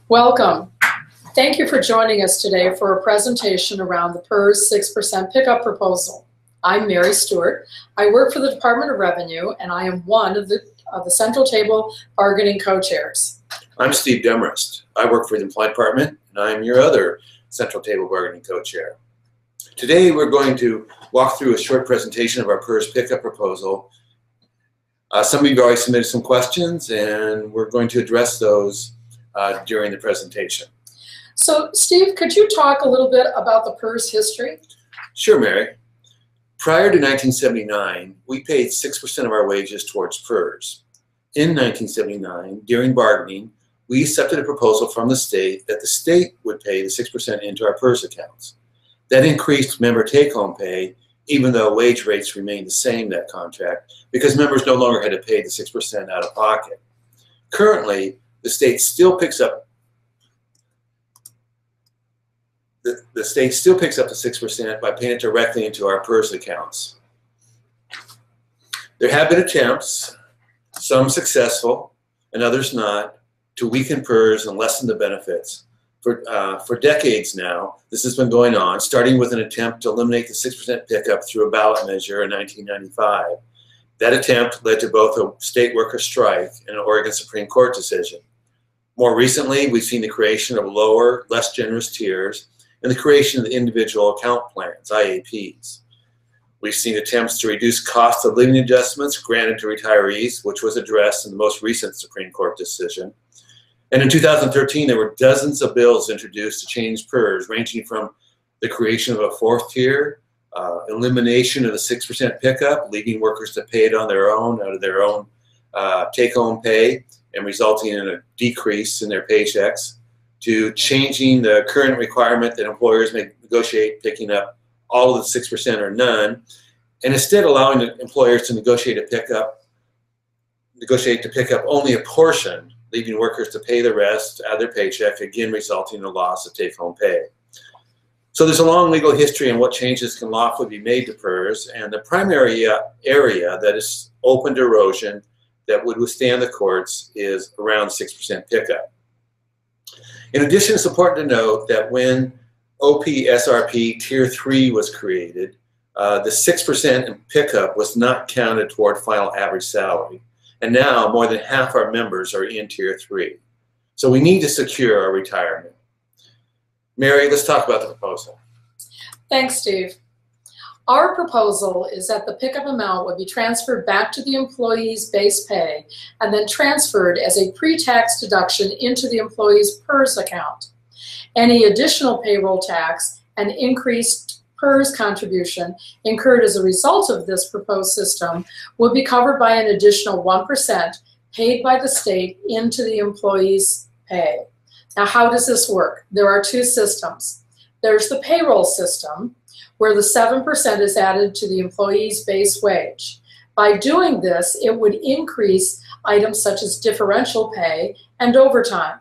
Welcome. Thank you for joining us today for a presentation around the PERS 6% pickup proposal. I'm Mary Stewart. I work for the Department of Revenue, and I am one of the Central Table Bargaining Co-Chairs. I'm Steve Demarest. I work for the Employment Department, and I'm your other Central Table Bargaining Co-Chair. Today we're going to walk through a short presentation of our PERS pickup proposal. Some of you have already submitted some questions, and we're going to address those during the presentation. So, Steve, could you talk a little bit about the PERS history? Sure, Mary. Prior to 1979, we paid 6% of our wages towards PERS. In 1979, during bargaining, we accepted a proposal from the state that the state would pay the 6% into our PERS accounts. That increased member take-home pay, even though wage rates remained the same that contract, because members no longer had to pay the 6% out of pocket. Currently, the state still picks up the state still picks up the 6% by paying it directly into our PERS accounts. There have been attempts, some successful and others not, to weaken PERS and lessen the benefits. For decades now, this has been going on, starting with an attempt to eliminate the 6% pickup through a ballot measure in 1995. That attempt led to both a state worker strike and an Oregon Supreme Court decision. More recently, we've seen the creation of lower, less generous tiers and the creation of the individual account plans, IAPs. We've seen attempts to reduce cost of living adjustments granted to retirees, which was addressed in the most recent Supreme Court decision. And in 2013, there were dozens of bills introduced to change PERS, ranging from the creation of a fourth tier, elimination of the 6% pickup, leaving workers to pay it on their own, out of their own take-home pay, and resulting in a decrease in their paychecks, to changing the current requirement that employers may negotiate picking up all of the 6% or none, and instead allowing the employers to negotiate to pick up only a portion, leaving workers to pay the rest out of their paycheck, again resulting in a loss of take-home pay. So there's a long legal history on what changes can lawfully be made to PERS, and the primary area that is open to erosion that would withstand the courts is around 6% pickup. In addition, it's important to note that when OPSRP Tier 3 was created, the 6% in pickup was not counted toward final average salary. And now more than half our members are in Tier 3. So we need to secure our retirement. Mary, let's talk about the proposal. Thanks, Steve. Our proposal is that the pickup amount would be transferred back to the employee's base pay and then transferred as a pre-tax deduction into the employee's PERS account. Any additional payroll tax and increased PERS contribution incurred as a result of this proposed system would be covered by an additional 1% paid by the state into the employee's pay. Now, how does this work? There are two systems. There's the payroll system, where the 7% is added to the employee's base wage. By doing this, it would increase items such as differential pay and overtime.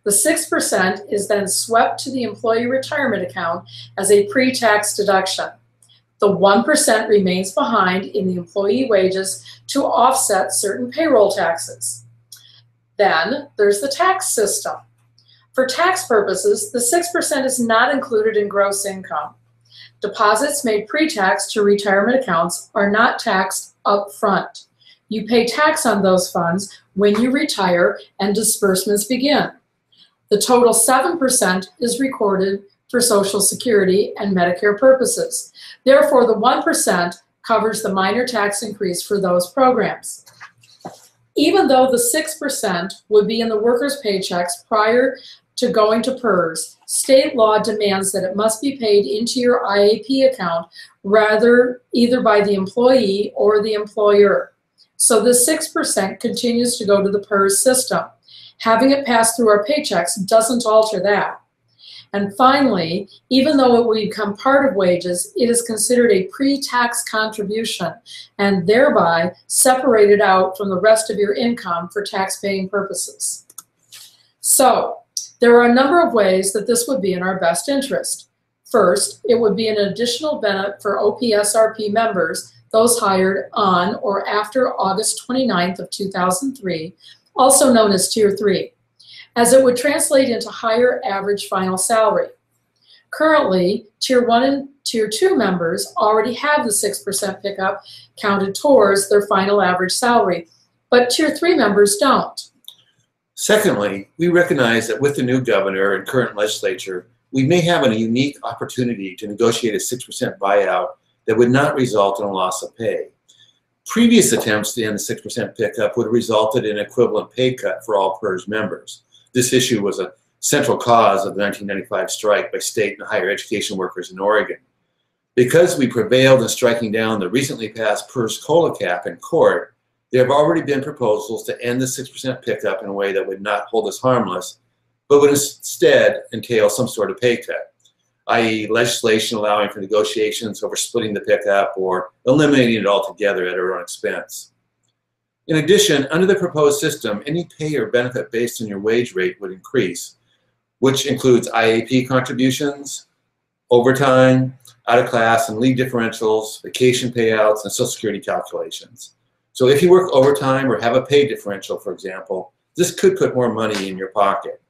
The 6% is then swept to the employee retirement account as a pre-tax deduction. The 1% remains behind in the employee wages to offset certain payroll taxes. Then there's the tax system. For tax purposes, the 6% is not included in gross income. Deposits made pre-tax to retirement accounts are not taxed up front. You pay tax on those funds when you retire and disbursements begin. The total 7% is recorded for Social Security and Medicare purposes. Therefore, the 1% covers the minor tax increase for those programs. Even though the 6% would be in the workers' paychecks prior to going to PERS, state law demands that it must be paid into your IAP account either by the employee or the employer. So the 6% continues to go to the PERS system. Having it pass through our paychecks doesn't alter that. And finally, even though it will become part of wages, it is considered a pre-tax contribution and thereby separated out from the rest of your income for tax-paying purposes. So, there are a number of ways that this would be in our best interest. First, it would be an additional benefit for OPSRP members, those hired on or after August 29th of 2003, also known as Tier 3. as it would translate into higher average final salary. Currently, Tier 1 and Tier 2 members already have the 6% pickup counted towards their final average salary, but Tier 3 members don't. Secondly, we recognize that with the new governor and current legislature, we may have a unique opportunity to negotiate a 6% buyout that would not result in a loss of pay. Previous attempts to end the 6% pickup would have resulted in an equivalent pay cut for all PERS members. This issue was a central cause of the 1995 strike by state and higher education workers in Oregon. Because we prevailed in striking down the recently passed PERS COLA cap in court, there have already been proposals to end the 6% pickup in a way that would not hold us harmless, but would instead entail some sort of pay cut, i.e. legislation allowing for negotiations over splitting the pickup or eliminating it altogether at our own expense. In addition, under the proposed system, any pay or benefit based on your wage rate would increase, which includes IAP contributions, overtime, out-of-class and leave differentials, vacation payouts, and Social Security calculations. So if you work overtime or have a pay differential, for example, this could put more money in your pocket.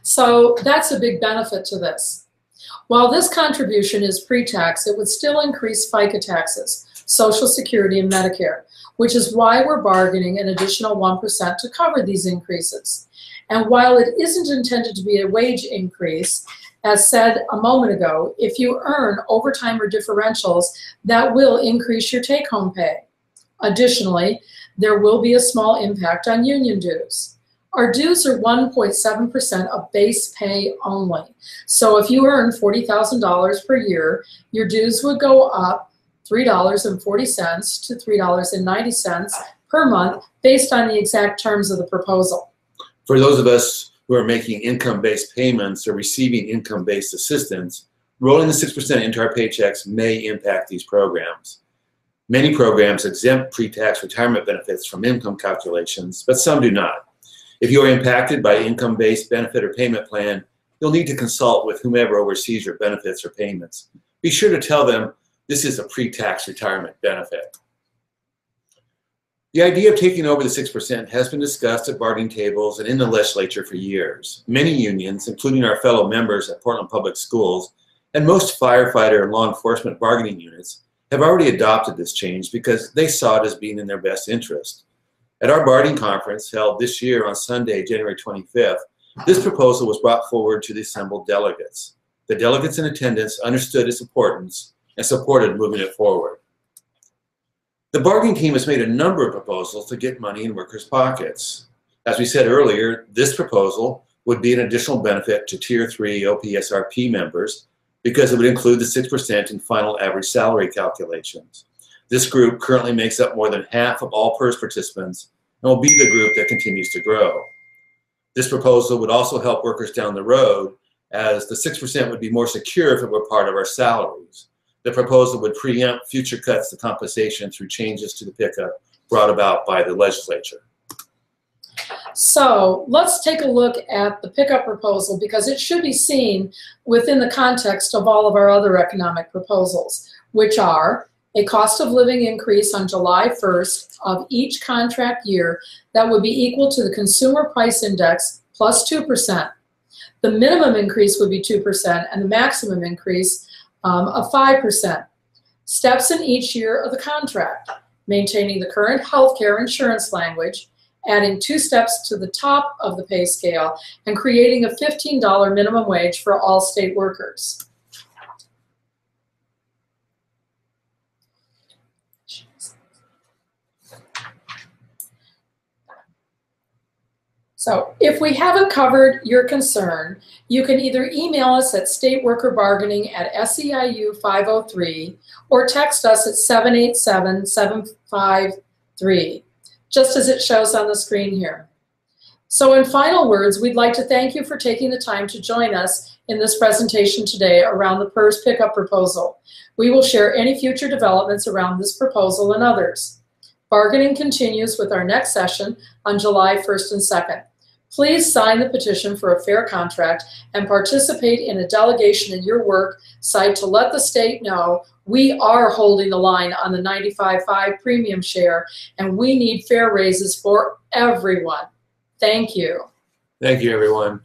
So that's a big benefit to this. While this contribution is pre-tax, it would still increase FICA taxes, Social Security, and Medicare, which is why we're bargaining an additional 1% to cover these increases. And while it isn't intended to be a wage increase, as said a moment ago, if you earn overtime or differentials, that will increase your take-home pay. Additionally, there will be a small impact on union dues. Our dues are 1.7% of base pay only. So if you earn $40,000 per year, your dues would go up $3.40 to $3.90 per month based on the exact terms of the proposal. For those of us who are making income-based payments or receiving income-based assistance, rolling the 6% into our paychecks may impact these programs. Many programs exempt pre-tax retirement benefits from income calculations, but some do not. If you are impacted by income-based benefit or payment plan, you'll need to consult with whomever oversees your benefits or payments. Be sure to tell them this is a pre-tax retirement benefit. The idea of taking over the 6% has been discussed at bargaining tables and in the legislature for years. Many unions, including our fellow members at Portland Public Schools, and most firefighter and law enforcement bargaining units have already adopted this change because they saw it as being in their best interest. At our bargaining conference held this year on Sunday, January 25th, this proposal was brought forward to the assembled delegates. The delegates in attendance understood its importance and supported moving it forward. The bargaining team has made a number of proposals to get money in workers' pockets. As we said earlier, this proposal would be an additional benefit to Tier 3 OPSRP members because it would include the 6% in final average salary calculations. This group currently makes up more than half of all PERS participants and will be the group that continues to grow. This proposal would also help workers down the road, as the 6% would be more secure if it were part of our salaries. The proposal would preempt future cuts to compensation through changes to the pickup brought about by the legislature. So let's take a look at the pickup proposal because it should be seen within the context of all of our other economic proposals, which are a cost of living increase on July 1st of each contract year that would be equal to the Consumer Price Index plus 2%. The minimum increase would be 2% and the maximum increase of 5%. Steps in each year of the contract, maintaining the current healthcare insurance language, adding 2 steps to the top of the pay scale, and creating a $15 minimum wage for all state workers. So if we haven't covered your concern, you can either email us at stateworkerbargaining@SEIU503 or text us at 787-753, just as it shows on the screen here. So in final words, we'd like to thank you for taking the time to join us in this presentation today around the PERS pickup proposal. We will share any future developments around this proposal and others. Bargaining continues with our next session on July 1st and 2nd. Please sign the petition for a fair contract and participate in a delegation in your work site to let the state know we are holding the line on the 95.5 premium share and we need fair raises for everyone. Thank you. Thank you, everyone.